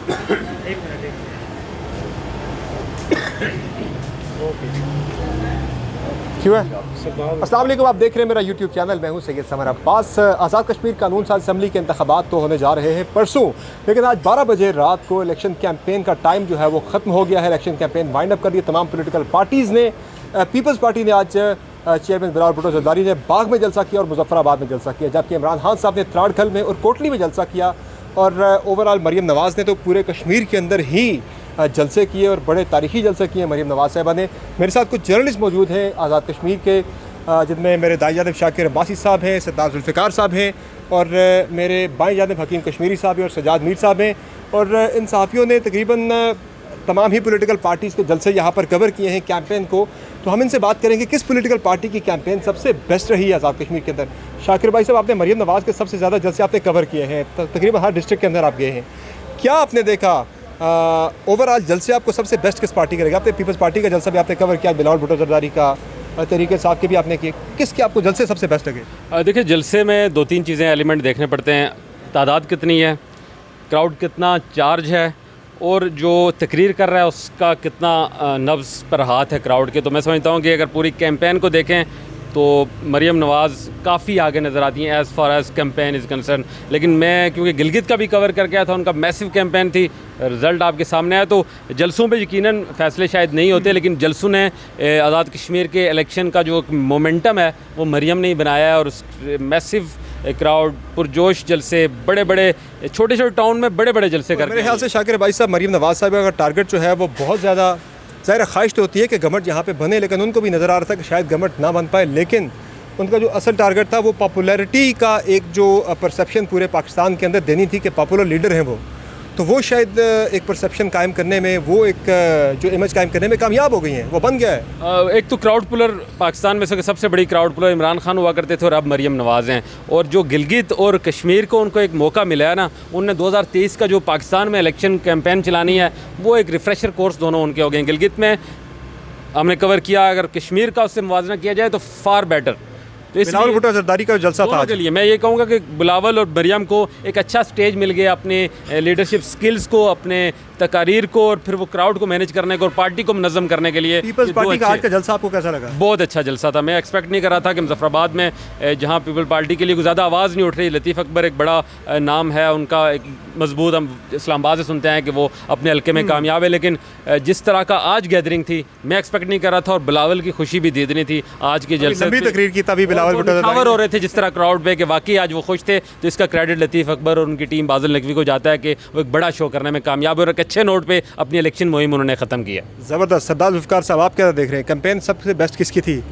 क्यों है? अस्सलाम वालेकुम, आप देख रहे हैं मेरा यूट्यूब चैनल। मैं हूं सैयद समर अब्बास। आज़ाद कश्मीर कानून साज असम्बली के इंतखाबात तो होने जा रहे हैं परसों, लेकिन आज 12 बजे रात को इलेक्शन कैंपेन का टाइम जो है वो ख़त्म हो गया है। इलेक्शन कैंपेन वाइंड अप कर दिए तमाम पोलिटिकल पार्टीज़ ने। पीपल्स पार्टी ने आज चेयरमैन बिलावल भुट्टो ज़रदारी ने बाग में जलसा किया और मुजफ्फराबाद में जलसा किया, जबकि इमरान खान साहब ने त्राड़खल में और कोटली में जलसा किया। और ओवरऑल मरीम नवाज़ ने तो पूरे कश्मीर के अंदर ही जलसे किए और बड़े तारीखी जलसे किए मरीम नवाज़ साहिबा ने। मेरे साथ कुछ जर्नलिस्ट मौजूद हैं आज़ाद कश्मीर के, जिनमें मेरे दाई जानिब शाकिर अब्बासी साहब हैं, सरदार जुल्फ़िकार साहब हैं और मेरे बाएं जानिब हकीम कश्मीरी साहब हैं और सजाद मीर साहब हैं। और इन सहाफ़ियों ने तकरीबन तमाम ही पॉलिटिकल पार्टीज़ के जलसे यहाँ पर कवर किए हैं कैंपेन को। तो हम इनसे बात करेंगे किस पॉलिटिकल पार्टी की कैंपेन सबसे बेस्ट रही है आज़ाद कश्मीर के अंदर। शाकिर भाई साहब, आपने मरीम नवाज़ के सबसे ज़्यादा जलसे आपने कवर किए हैं, तकरीबन हर डिस्ट्रिक्ट के अंदर आप गए हैं। क्या आपने देखा ओवरऑल जलसे आपको सबसे बेस्ट किस पार्टी करेगा? आपने पीपल्स पार्टी का जलसा भी आपने कवर किया, बिलावल भुट्टो ज़रदारी का, तरीके साहब के भी आपने किए, किसके आपको जलसे सबसे बेस्ट लगे? देखिए, जलसे में 2-3 चीज़ें एलिमेंट देखने पड़ते हैं। तादाद कितनी है, क्राउड कितना चार्ज है, और जो तकरीर कर रहा है उसका कितना नब्ज़ पर हाथ है क्राउड के। तो मैं समझता हूँ कि अगर पूरी कैंपेन को देखें तो मरीम नवाज़ काफ़ी आगे नज़र आती हैं as far as campaign is concern. लेकिन मैं क्योंकि गिलगित का भी कवर करके आया था, उनका मैसिव कैंपेन थी, रिज़ल्ट आपके सामने आया। तो जलसों पे यकीनन फ़ैसले शायद नहीं होते, लेकिन जलसों ने आज़ाद कश्मीर के इलेक्शन का जो मोमेंटम है वो मरीम ने ही बनाया है। और उस मैसिव क्राउड, पुरजोश जलसे, बड़े बड़े छोटे छोटे टाउन में बड़े बड़े जलसे करके। मेरे ख्याल से शाकिर भाई साहब, मरीम नवाज़ साहब का टारगेट जो है वो बहुत ज़्यादा ज़ाहिर ख्वाहिश तो होती है कि गवर्नमेंट यहाँ पे बने, लेकिन उनको भी नज़र आ रहा था कि शायद गवर्नमेंट ना बन पाए। लेकिन उनका जो असल टारगेट था वो पॉपुलैरिटी का एक जो परसेप्शन पूरे पाकिस्तान के अंदर देनी थी कि पॉपुलर लीडर हैं वो, तो वो शायद एक परसेप्शन कायम करने में, वो एक जो इमेज कायम करने में कामयाब हो गई हैं, वो बन गया है। एक तो क्राउड पुलर पाकिस्तान में से सबसे बड़ी क्राउड पुलर इमरान खान हुआ करते थे और अब मरीम नवाज़ हैं। और जो गिलगित और कश्मीर को उनको एक मौका मिला है ना, उनने 2023 का जो पाकिस्तान में इलेक्शन कैंपेन चलानी है वो एक रिफ्रेशर कोर्स दोनों उनके हो गए। गिलगित में हमने कवर किया, अगर कश्मीर का उससे मुवाजना किया जाए तो फार बेटर। तो बिलावल भुट्टो ज़रदारी का जलसा था के लिए मैं ये कहूँगा कि बिलावल और मरियम को एक अच्छा स्टेज मिल गया अपने लीडरशिप स्किल्स को, अपने तकारीर को, और फिर वो क्राउड को मैनेज करने को और पार्टी को मुनज़्ज़म करने के लिए। पीपल्स पार्टी का आज का जलसा आपको कैसा लगा? बहुत अच्छा जलसा था। मैं एक्सपेक्ट नहीं कर रहा था कि मुजफ्फराबाद में जहाँ पीपल पार्टी के लिए कोई ज़्यादा आवाज़ नहीं उठ रही, लतीफ़ अकबर एक बड़ा नाम है उनका, एक मजबूत, हम इस्लामाबाद से सुनते हैं कि वो अपने हल्के में कामयाब है, लेकिन जिस तरह का आज गैदरिंग थी मैं एक्सपेक्ट नहीं कर रहा था। और बिलावल की खुशी भी दे देनी थी आज के जलसे। तकरीर की तभी बिलावल भुट्टो हो रहे थे जिस तरह क्राउड पे कि वाकई आज वो खुश थे। तो इसका क्रेडिट लतीफ़ अकबर और उनकी टीम बाज़िल नकवी को जाता है कि वो एक बड़ा शो करने में कामयाब और एक अच्छे नोट पे अपनी इलेक्शन मुहिम उन्होंने ख़त्म किया। ज़बरदस्त। सरदार जुल्फ़िकार साहब, आप क्या देख रहे हैं, कैंपेन सबसे बेस्ट किसकी थी?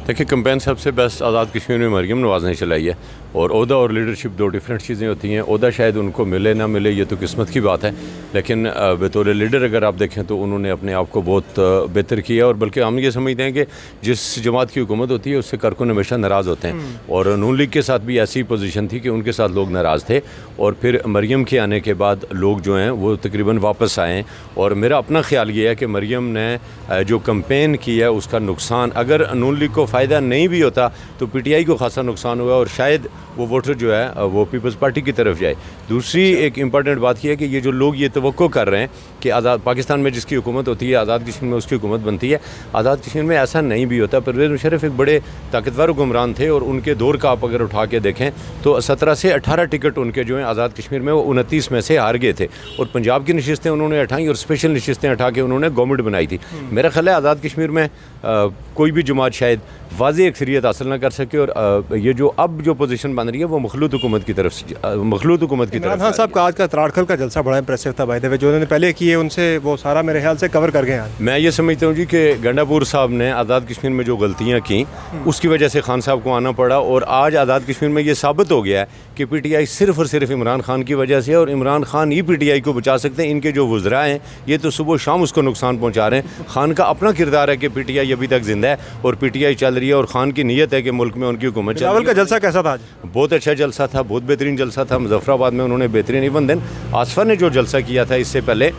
देखिए, कैंपेन सबसे बेस्ट आज़ाद कश्मीर में मरीम नवाज़ ने चलाई है। और ओहदा और लीडरशिप दो डिफरेंट चीज़ें होती हैं। ओहदा शायद उनको मिले ना मिले, ये तो किस्मत की बात है, लेकिन बतौर लीडर अगर आप देखें तो उन्होंने अपने आप को बहुत बेहतर किया। और बल्कि हम ये समझते हैं कि जिस जमात की हुकूमत होती है उससे कारकुन हमेशा नाराज़ होते हैं। और नून लीग के साथ भी ऐसी पोजीशन थी कि उनके साथ लोग नाराज़ थे, और फिर मरीम के आने के बाद लोग जो हैं वो तकरीबन वापस आए। और मेरा अपना ख्याल ये है कि मरीम ने जो कैंपेन किया उसका नुकसान, अगर नून लीग को फ़ायदा नहीं भी होता तो PTI को खासा नुकसान हुआ, और शायद वो वोटर जो है वो पीपल्स पार्टी की तरफ जाए। दूसरी एक इम्पॉर्टेंट बात यह है कि ये जो लोग ये तवक्को कर रहे हैं कि आज़ाद पाकिस्तान में जिसकी हुकूमत होती है आज़ाद कश्मीर में उसकी हुकूमत बनती है, आज़ाद कश्मीर में ऐसा नहीं भी होता। परवेज़ मुशर्रफ एक बड़े ताकतवर हुक्मरान थे, और उनके दौर का आप अगर उठा के देखें तो 17 से 18 टिकट उनके जो हैं आज़ाद कश्मीर में वो 29 में से हार गए थे। और पंजाब की नशिस्तें उन्होंने हटाई और स्पेशल नशिस्तें हटा के उन्होंने गवर्नमेंट बनाई थी। मेरा ख्याल है आज़ाद कश्मीर में कोई भी जमात शायद वाज़ेह अक्सरियत हासिल ना कर सके। और ये जो अब जो पोजीशन बन रही है वो मखलूत हुकूमत की तरफ से, मखलूत हुकूमत की तरफ। हाँ साहब का आज का त्राड़खल का जलसा बड़ा इंप्रेसिव था भाई देवे, जो उन्होंने पहले किए उनसे वो सारा मेरे ख्याल से कवर कर गए हैं। मैं ये समझता हूँ जी कि गंडापुर साहब ने आज़ाद कश्मीर में जो गलतियाँ की उसकी वजह से खान साहब को आना पड़ा। और आज आज़ाद कश्मीर में ये साबित हो गया है कि PTI सिर्फ और सिर्फ इमरान खान की वजह से, और इमरान खान ही PTI को बचा सकते हैं। इनके जो वज़रा हैं ये तो सुबह शाम उसको नुकसान पहुँचा रहे हैं। खान का अपना किरदार है कि PTI अभी तक ज़िंदा है और PTI चल रही है और खान की नीयत है कि मुल्क में उनकी हुकूमत चल बिलावल रही का है। जलसा कैसा था आज? बहुत अच्छा जलसा था, बहुत बेहतरीन जलसा था। मुजफ्फराबाद में उन्होंने बेहतरीन, इवन देन आसफा ने जो जलसा किया था इससे पहले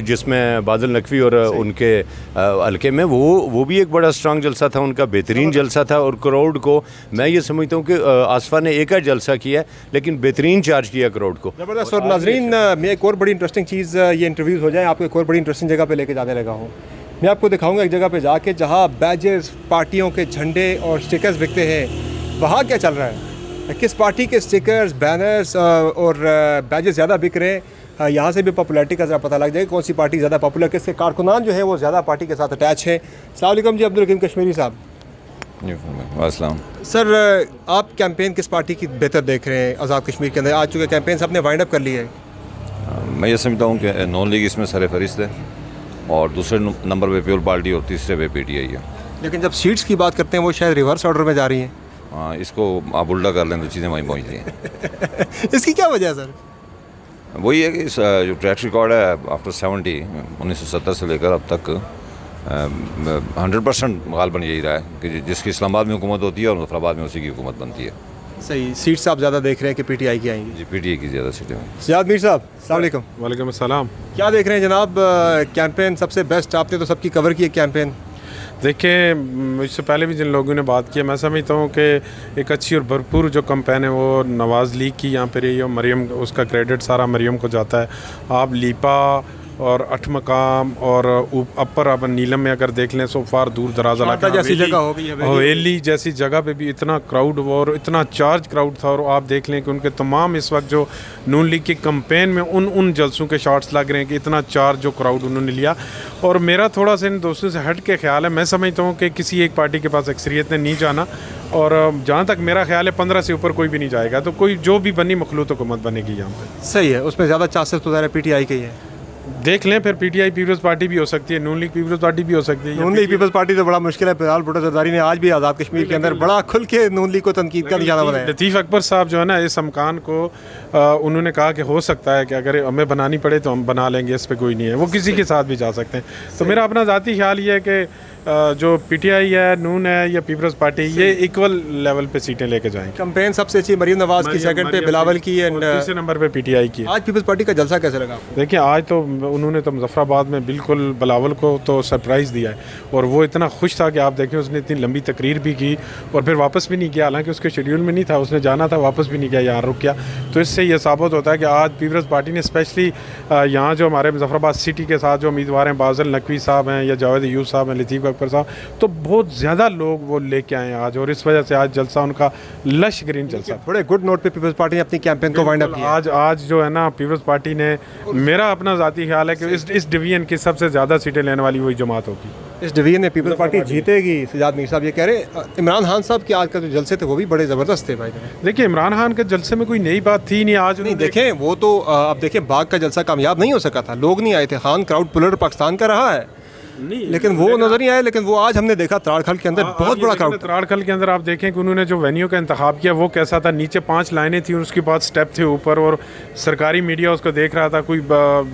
जिसमें बादल नकवी और उनके हल्के में, वो भी एक बड़ा स्ट्रांग जलसा था उनका, बेहतरीन जलसा था। और क्राउड को मैं ये समझता हूँ कि आसफा ने एक ही जलसा किया लेकिन बेहतरीन चार्ज किया क्राउड को। ज़बरदस्त। और नाजरीन, मैं एक और बड़ी इंटरेस्टिंग चीज़, ये इंटरव्यूज़ हो जाए, आपको एक और बड़ी इंटरेस्टिंग जगह पे लेके जाने लगा हूँ। मैं आपको दिखाऊंगा एक जगह पे जाके जहाँ बैजेस, पार्टियों के झंडे और स्टिकर्स बिकते हैं। वहाँ क्या चल रहा है, किस पार्टी के स्टिकर्स, बैनर्स और बैजेस ज़्यादा बिक रहे हैं, यहाँ से भी पॉपुलैरिटी का ज़रा पता लग जाएगा कौन सी पार्टी ज़्यादा पॉपुलर, किसके कारकुनान जो है वो ज़्यादा पार्टी के साथ अटैच है। अस्सलाम वालेकुम जी, अब्दुल हकीम कश्मीरी साहब। अस्सलाम। सर, आप कैंपेन किस पार्टी की बेहतर देख रहे हैं आज़ाद कश्मीर के अंदर? आज चूँकि कैंपेन सबने वाइंड अप कर ली है। मैं ये समझता हूँ कि नॉन लीग इसमें सर फहरिस्त है और दूसरे नंबर पे पीपल पार्टी और तीसरे पे पीटीआई है। लेकिन जब सीट्स की बात करते हैं वो शायद रिवर्स ऑर्डर में जा रही हैं। हाँ, इसको आप उल्टा कर लें तो चीज़ें वहीं पहुँचती हैं। इसकी क्या वजह है सर? वही है कि इस जो ट्रैक रिकॉर्ड है आफ्टर 1970 से लेकर अब तक 100% गालबन यही रहा है कि जिसकी इस्लामाबाद में हुकूमत होती है और मुजफ्फराबाद में उसी की हुकूमत बनती है। सही। सीट्स आप ज़्यादा देख रहे हैं कि पीटीआई की आएंगी? जी, पीटीआई की ज़्यादा सीटें हैं। सियाद मीर साहब, अस्सलाम वालेकुम। वालेकुम अस्सलाम। क्या देख रहे हैं जनाब, कैंपेन सबसे बेस्ट? आपने तो सबकी कवर की है कैंपेन। देखिए, मुझसे पहले भी जिन लोगों ने बात की, मैं समझता हूँ कि एक अच्छी और भरपूर जो कैंपेन है वो नवाज़ लीग की यहाँ पे रही है और मरियम, उसका क्रेडिट सारा मरियम को जाता है। आप लीपा और अठ मकाम और अपर अब नीलम में अगर देख लें, सो फार दूर दराज इलाका जैसी जगह हो गई है, हवेली जैसी जगह पे भी इतना क्राउड और इतना चार्ज क्राउड था। और आप देख लें कि उनके तमाम इस वक्त जो नून लीग के कैंपेन में उन जलसों के शॉट्स लग रहे हैं कि इतना चार्ज जो क्राउड उन्होंने लिया। और मेरा थोड़ा सा इन दोस्तों से हट के ख्याल है, मैं समझता हूँ कि किसी एक पार्टी के पास अक्सरियत ने नहीं जाना और जहाँ तक मेरा ख्याल है 15 से ऊपर कोई भी नहीं जाएगा, तो कोई जो भी बनी मखलूत हुकूमत बनेगी यहाँ पे। सही है, उसमें ज़्यादा चांसेस तो ज़्यादा पीटीआई के ही है। देख लें, फिर पीटीआई पीपल्स पार्टी भी हो सकती है, नून लीग पीपल्स पार्टी भी हो सकती है। नून लीग पीपल्स पार्टी तो बड़ा मुश्किल है। फिलहाल भुट्टो जरदारी ने आज भी आज़ाद कश्मीर के अंदर बड़ा खुल के नून लीग को तनकीद का निशाना बनाया। लतीफ़ अकबर साहब जो है ना, इस मकान को उन्होंने कहा कि हो सकता है कि अगर हमें बनानी पड़े तो हम बना लेंगे, इस पर कोई नहीं है, वो किसी के साथ भी जा सकते हैं। तो मेरा अपना ज़ाती ख्याल ये है कि जो पीटीआई है, नून है या पीपल्स पार्टी, ये इक्वल लेवल पे सीटें लेके जाएंगे। कैंपेन सबसे अच्छी मरियम नवाज की, सेकंड पे बिलावल की एंड तीसरे नंबर पे पीटीआई की। आज पीपल्स पार्टी का जलसा कैसे लगा? देखिए, आज तो उन्होंने तो मुजफ्फराबाद में बिल्कुल बिलावल को तो सरप्राइज़ दिया है और वो इतना खुश था कि आप देखें, उसने इतनी लंबी तकरीर भी की और फिर वापस भी नहीं किया, हालांकि उसके शेड्यूल में नहीं था, उसने जाना था, वापस भी नहीं किया, यहाँ रुक गया। तो इससे ये साबित होता है कि आज पीपल्स पार्टी ने स्पेशली यहाँ जो हमारे मुजफ्फराबाद सिटी के साथ जो उम्मीदवार हैं, बादल नकवी साहब हैं या जावेद अयूब साहब हैं, लतीफ़ अकबर साहब, तो बहुत ज़्यादा लोग वो लेके आए आज और इस वजह से आज जलसा उनका लश ग्रीन जलसा। बड़े गुड नोट पे पीपल्स पार्टी ने अपनी कैंपेन को वाइंड अप किया। आज जो है ना, पीपल्स पार्टी ने, मेरा अपना ज़ाती ख्याल है कि इस डिवीजन की सबसे ज़्यादा सीटें लेने वाली वही जमात होगी। इस डिवीजन में पीपल्स पार्टी जीतेगी। सियाद मीर साहब ये कह रहे। इमरान खान साहब के आज का जो जलसे थे वो भी बड़े ज़बरदस्त थे भाई। देखिए, इमरान खान के जलसे में कोई नई बात थी नहीं। आज नहीं देखें, वो तो अब देखें, बाग का जलसा कामयाब नहीं हो सका था, लोग नहीं आए थे। खान क्राउड पुलर पाकिस्तान का रहा है, लेकिन वो नजर नहीं आया। लेकिन वो आज हमने देखा त्राड़खल के अंदर बहुत बड़ा क्राउड। त्राड़खल के अंदर आप देखें कि उन्होंने जो वेन्यू का इंतखाब किया वो कैसा था। नीचे 5 लाइनें थी और उसके बाद स्टेप थे ऊपर और सरकारी मीडिया उसको देख रहा था। कोई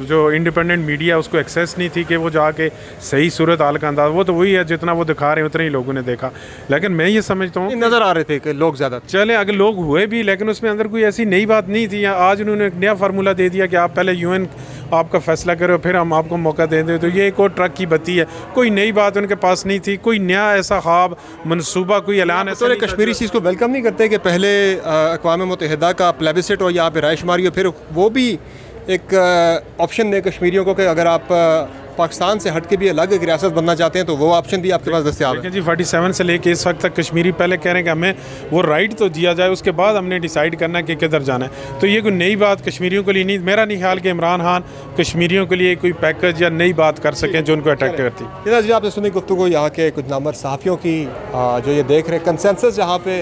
जो इंडिपेंडेंट मीडिया उसको एक्सेस नहीं थी कि वो जाके सही सूरत हाल का अंदाज़, वो तो वही है जितना वो दिखा रहे हैं उतना ही लोगों ने देखा। लेकिन मैं ये समझता हूँ, नजर आ रहे थे कि लोग ज़्यादा चले, अगर लोग हुए भी, लेकिन उसमें अंदर कोई ऐसी नई बात नहीं थी। आज उन्होंने एक नया फार्मूला दे दिया कि आप पहले यूएन आपका फैसला करो, फिर हम आपको मौका दे दें। तो ये एक और ट्रक की बत्ती है, कोई नई बात उनके पास नहीं थी, कोई नया ऐसा ख्वाब, मनसूबा, कोई ऐलान ऐसा नहीं। कश्मीरी चीज़ को वेलकम नहीं करते कि पहले अक़वाम मुत्तहिदा का प्लेबिसेट हो, यहाँ पे रायशुमारी हो, फिर वो भी एक ऑप्शन दे कश्मीरियों को कि अगर आप पाकिस्तान से हट के भी अलग एक रियासत बनना चाहते हैं तो वो ऑप्शन भी आपके पास दस्तयाब है। जी, 47 से लेके इस वक्त तक कश्मीरी पहले कह रहे हैं कि हमें वो राइट तो दिया जाए, उसके बाद हमने डिसाइड करना है कि किधर जाना है। तो ये कोई नई बात कश्मीरियों के लिए नहीं, मेरा नहीं ख्याल कि इमरान खान कश्मीरियों के लिए कोई पैकेज या नई बात कर सकें जो उनको अट्रैक्ट करती। जी, आपने सुनी गुफ्तगू यहाँ के कुछ नामवर सहाफ़ियों की, जो ये देख रहे कंसेंसस यहाँ पे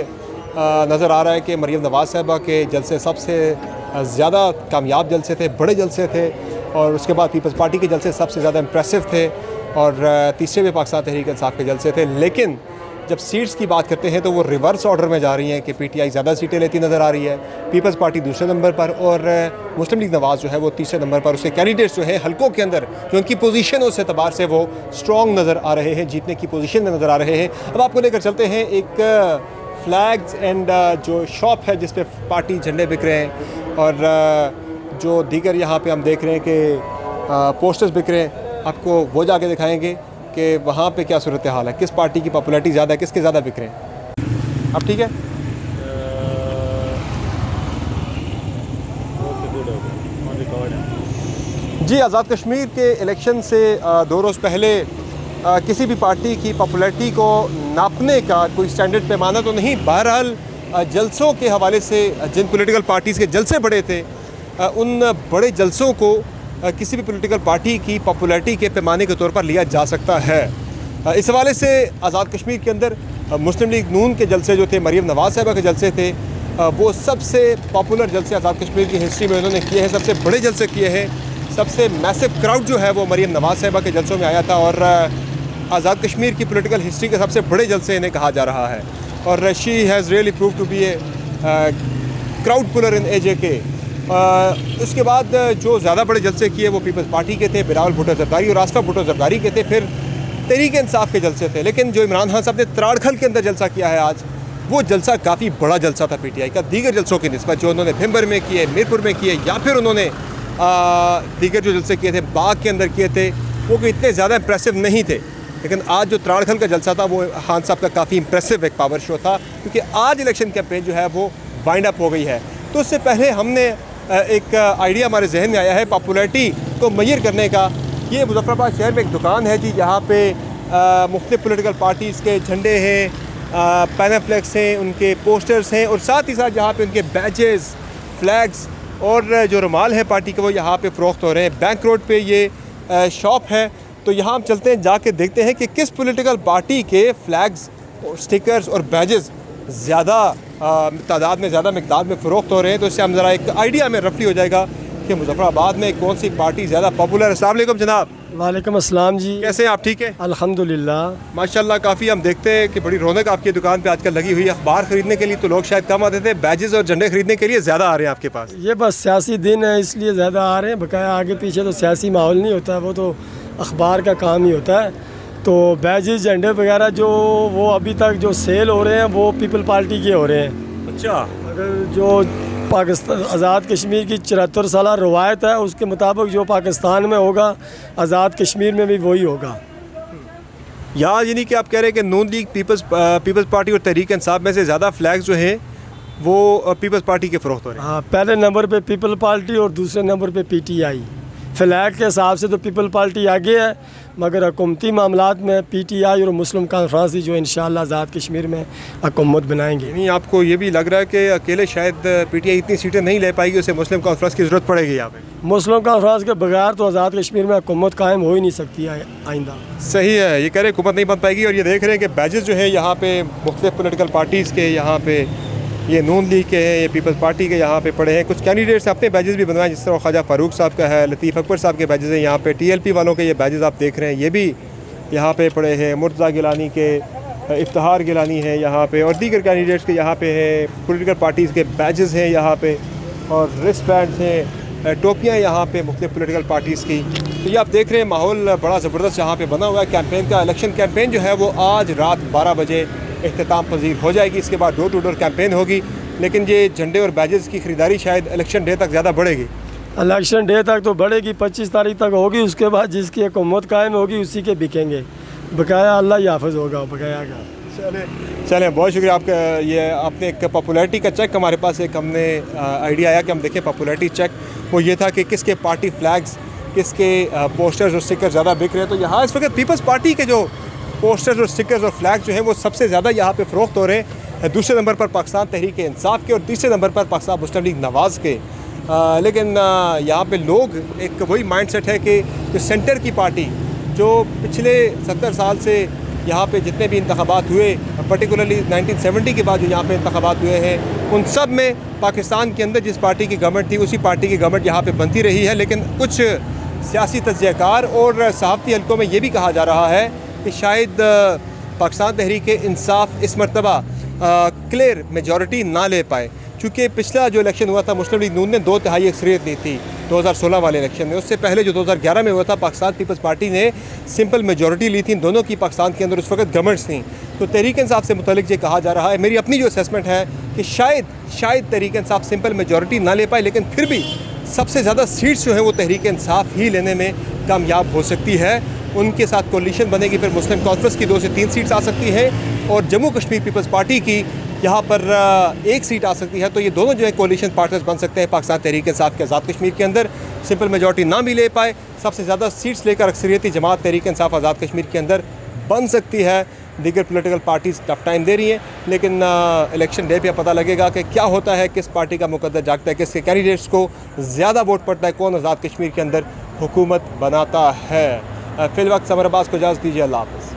नज़र आ रहा है कि मरियम नवाज़ साहिबा के जलसे सबसे ज़्यादा कामयाब जलसे थे, बड़े जलसे थे। और उसके बाद पीपल्स पार्टी के जलसे सबसे ज़्यादा इम्प्रेसिव थे और तीसरे में पाकिस्तान तहरीक इंसाफ के जलसे थे। लेकिन जब सीट्स की बात करते हैं तो वो रिवर्स ऑर्डर में जा रही हैं कि पीटीआई ज़्यादा सीटें लेती नज़र आ रही है, पीपल्स पार्टी दूसरे नंबर पर और मुस्लिम लीग नवाज़ जो है वो तीसरे नंबर पर। उसके कैंडिडेट्स जो है हलकों के अंदर जो उनकी पोजीशन है उस एतबार से वो स्ट्रॉन्ग नज़र आ रहे हैं, जीतने की पोजीशन में नज़र आ रहे हैं। अब आपको लेकर चलते हैं एक फ्लैग्स एंड जो शॉप है जिस पे पार्टी झंडे बिक रहे हैं और जो दीगर यहाँ पे हम देख रहे हैं कि पोस्टर्स बिक रहे हैं। आपको वो जाके दिखाएंगे कि वहाँ पे क्या सूरत हाल है, किस पार्टी की पॉपुलैरिटी ज़्यादा है, किसके ज़्यादा बिक रहे हैं। अब ठीक है, जी आज़ाद कश्मीर के इलेक्शन से 2 रोज़ पहले किसी भी पार्टी की पॉपुलैरिटी को नापने का कोई स्टैंडर्ड पैमाना तो नहीं। बहरहाल जलसों के हवाले से जिन पॉलिटिकल पार्टीज़ के जलसे बड़े थे उन बड़े जलसों को किसी भी पॉलिटिकल पार्टी की पॉपुलैरिटी के पैमाने के तौर पर लिया जा सकता है। इस हवाले से आज़ाद कश्मीर के अंदर मुस्लिम लीग नून के जलसे जो थे, मरीम नवाज़ साहिबा के जलसे थे, वो सबसे पॉपुलर जलसे आज़ाद कश्मीर की हिस्ट्री में उन्होंने किए हैं, सबसे बड़े जलसे किए हैं। सबसे मैसिव क्राउड जो है वो मरीम नवाज़ साहिबा के जलसों में आया था और आज़ाद कश्मीर की पॉलिटिकल हिस्ट्री के सबसे बड़े जलसे इन्हें कहा जा रहा है। और she has really prove to be a crowd puller in AJK। उसके बाद जो ज़्यादा बड़े जलसे किए वो पीपल्स पार्टी के थे, बिलावल भुट्टो ज़रदारी और आसफ़ा भुट्टो ज़रदारी के थे, फिर तहरीक इंसाफ के जलसे थे। लेकिन जो इमरान खान साहब ने त्राड़खल के अंदर जलसा किया है आज, वो जलसा काफ़ी बड़ा जलसा था PTI का दीगर जलसों की निस्बत, जो उन्होंने भिम्बर में किए, मीरपुर में किए या फिर उन्होंने दीगर जो जलसे किए थे बाग के अंदर किए थे, वो कि इतने ज़्यादा इंप्रेसिव नहीं थे। लेकिन आज जो त्राड़खल का जलसा था वो खान साहब का काफ़ी इंप्रेसिव एक पावर शो था, क्योंकि आज इलेक्शन कैंपेन जो है वो वाइंड अप हो गई है। तो उससे पहले हमने एक आइडिया हमारे जहन में आया है पॉपुलैरिटी को मेजर करने का। ये मुजफ्फराबाद शहर में एक दुकान है जी, यहाँ पे मुख्तलिफ पॉलिटिकल पार्टीज़ के झंडे हैं, पैनाफ्लेक्स हैं, उनके पोस्टर्स हैं और साथ ही साथ यहाँ पे उनके बैजेस, फ्लैग्स और जो रुमाल है पार्टी के वो यहाँ पे फ़रोख्त हो रहे हैं। बैंक रोड पे ये शॉप है, तो यहाँ हम चलते हैं, जाके देखते हैं कि किस पॉलिटिकल पार्टी के फ्लैग्स, स्टिकर्स और बैजेस ज़्यादा तादाद में, ज़्यादा मिकदार में फ़रोख्त हो रहे हैं। तो इससे हम ज़रा एक आइडिया में रफली हो जाएगा कि मुजफ्फराबाद में कौन सी पार्टी ज़्यादा पॉपुलर है। अस्सलाम वालेकुम जनाब। वालेकुम अस्सलाम जी, कैसे हैं आप? ठीक है अल्हम्दुलिल्लाह माशाल्लाह। काफ़ी हम देखते हैं कि बड़ी रौनक आपकी दुकान पे आजकल लगी हुई है। अखबार ख़रीदने के लिए तो लोग शायद कम आते थे, बैजेस और झंडे खरीदने के लिए ज़्यादा आ रहे हैं आपके पास। ये बस सियासी दिन है इसलिए ज़्यादा आ रहे हैं, बकाया आगे पीछे तो सियासी माहौल नहीं होता, वो तो अखबार का काम ही होता है। तो बैजेस, झंडे वगैरह जो वो अभी तक जो सेल हो रहे हैं वो पीपल पार्टी के हो रहे हैं। अच्छा, अगर जो पाकिस्तान आज़ाद कश्मीर की 74 साल रवायत है उसके मुताबिक जो पाकिस्तान में होगा आज़ाद कश्मीर में भी वही होगा। यहाँ यानी कि आप कह रहे हैं कि नून लीग, पीपल्स पार्टी और तहरीक इंसाफ में से ज़्यादा फ्लैग्स जो हैं वो पीपल्स पार्टी के फ़रोख्त हो रहे हैं। हाँ, पहले नंबर पे पीपल पार्टी और दूसरे नंबर पे PTI। फ्लैग के हिसाब से तो पीपल पार्टी आगे है, मगर हुकूमती मामलात में PTI और मुस्लिम कॉन्फ्रेंस ही जो इंशाअल्लाह आज़ाद कश्मीर में हुकूमत बनाएंगे। नहीं, आपको ये भी लग रहा है कि अकेले शायद PTI इतनी सीटें नहीं ले पाएगी, उसे मुस्लिम कॉन्फ्रेंस की ज़रूरत पड़ेगी यहाँ पे। मुस्लिम कॉन्फ्रेंस के बगैर तो आज़ाद कश्मीर में हुकूमत कायम हो ही नहीं सकती है आइंदा। सही है, ये कह रहे हुकूमत नहीं बन पाएगी। और ये देख रहे हैं कि बैजेस जो है यहाँ पे मुख्तलिफ पॉलिटिकल पार्टीज़ के, यहाँ पे ये नून लीग के हैं, ये पीपल्स पार्टी के यहाँ पे पड़े हैं। कुछ कैंडिडेट्स अपने बैजेस भी बनवाए, जिस तरह ख्वाजा फ़ारूक साहब का है, लतीफ़ अकबर साहब के बैजेस हैं यहाँ पे, TLP वालों के ये बैजेस आप देख रहे हैं, ये भी यहाँ पे पड़े हैं। मुर्तज़ा गिलानी के, इफ्तिहार गिलानी है यहाँ पे, और दीगर कैंडिडेट्स के यहाँ पे हैं। पॉलिटिकल पार्टीज़ के बैजेस हैं यहाँ पे और रिस्ट बैंड्स हैं, टोपियाँ यहाँ पे मुख्तलिफ पॉलिटिकल पार्टीज़ की। तो ये आप देख रहे हैं माहौल बड़ा ज़बरदस्त यहाँ पे बना हुआ है कैंपेन का। इलेक्शन कैंपेन जो है वो आज रात 12 बजे इख्तिताम पजीर हो जाएगी। इसके बाद डोर टू डोर कैंपेन होगी, लेकिन ये झंडे और बैजेस की ख़रीदारी शायद इलेक्शन डे तक ज़्यादा बढ़ेगी। इलेक्शन डे तक तो बढ़ेगी, 25 तारीख तक होगी, उसके बाद जिसकी हुकूमत कायम होगी उसी के बिकेंगे, बकाया अल्लाह ही हाफ़िज़ होगा बकाया का। चलें, बहुत शुक्रिया आपका। ये आपने एक पॉपुलैरिटी का चेक, हमारे पास एक हमने आइडिया आया कि हम देखें पॉपुलैरिटी चेक, वो ये था कि किसके पार्टी फ्लैग्स, किसके पोस्टर्स और स्टिकर्स ज़्यादा बिक रहे हैं। तो यहाँ इस वक्त पीपल्स पार्टी के जो पोस्टर्स और स्टिकर्स और फ्लैग्स जो हैं वो सबसे ज़्यादा यहाँ पे फ़रोख्त हो रहे हैं। दूसरे नंबर पर पाकिस्तान तहरीक इंसाफ के और तीसरे नंबर पर पाकिस्तान मुस्लिम लीग नवाज़ के। लेकिन यहाँ पे लोग एक वही माइंडसेट है कि जो सेंटर की पार्टी, जो पिछले 70 साल से यहाँ पे जितने भी इंतखाबात हुए, पर्टिकुलरली 1970 के बाद जो यहाँ पे इंतखाबात हुए हैं, उन सब में पाकिस्तान के अंदर जिस पार्टी की गवर्नमेंट थी उसी पार्टी की गवर्नमेंट यहाँ पे बनती रही है। लेकिन कुछ सियासी तज्ज़ियाकार और सहाफ़ती हलकों में ये भी कहा जा रहा है कि शायद पाकिस्तान तहरीक इंसाफ इस मरतबा क्लियर मेजॉरिटी ना ले पाए, चूँकि पिछला जो इलेक्शन हुआ था मुस्लिम लीग नून ने 2/3 अक्सरियत ली थी 2016 वाले इलेक्शन में। उससे पहले जो 2011 में हुआ था पाकिस्तान पीपल्स पार्टी ने सिंपल मेजॉरिटी ली थी, दोनों की पाकिस्तान के अंदर उस वक्त गवर्नमेंट्स थी। तो तहरीक इंसाफ से मुतल्लिक ये कहा जा रहा है, मेरी अपनी जो असेसमेंट है कि शायद तहरीक इंसाफ सिंपल मेजॉरिटी ना ले पाए, लेकिन फिर भी सबसे ज़्यादा सीट्स जो हैं वो तहरीक इंसाफ ही लेने में कामयाब हो सकती है। उनके साथ कोलिशन बनेगी, फिर मुस्लिम कॉन्फ्रेंस की 2 से 3 सीट्स आ सकती है और जम्मू कश्मीर पीपल्स पार्टी की यहाँ पर 1 सीट आ सकती है। तो ये दोनों जो है कोलिशन पार्टनर्स बन सकते हैं पाकिस्तान तहरीक इंसाफ के आज़ाद कश्मीर के अंदर। सिंपल मेजॉरिटी ना भी ले पाए, सबसे ज़्यादा सीट्स लेकर अक्सरियती जमात तहरीक इंसाफ आज़ाद कश्मीर के अंदर बन सकती है। दीगर पोलिटिकल पार्टीज़ टफ टाइम दे रही हैं, लेकिन इलेक्शन डे पे पता लगेगा कि क्या होता है, किस पार्टी का मुकद्दर जागता है, किसके कैंडिडेट्स को ज़्यादा वोट पड़ता है, कौन आज़ाद कश्मीर के अंदर हुकूमत बनाता है। फ़िल वक्त समर अब्बास को इजाज़त दीजिए। अल्लाह हाफ़िज़।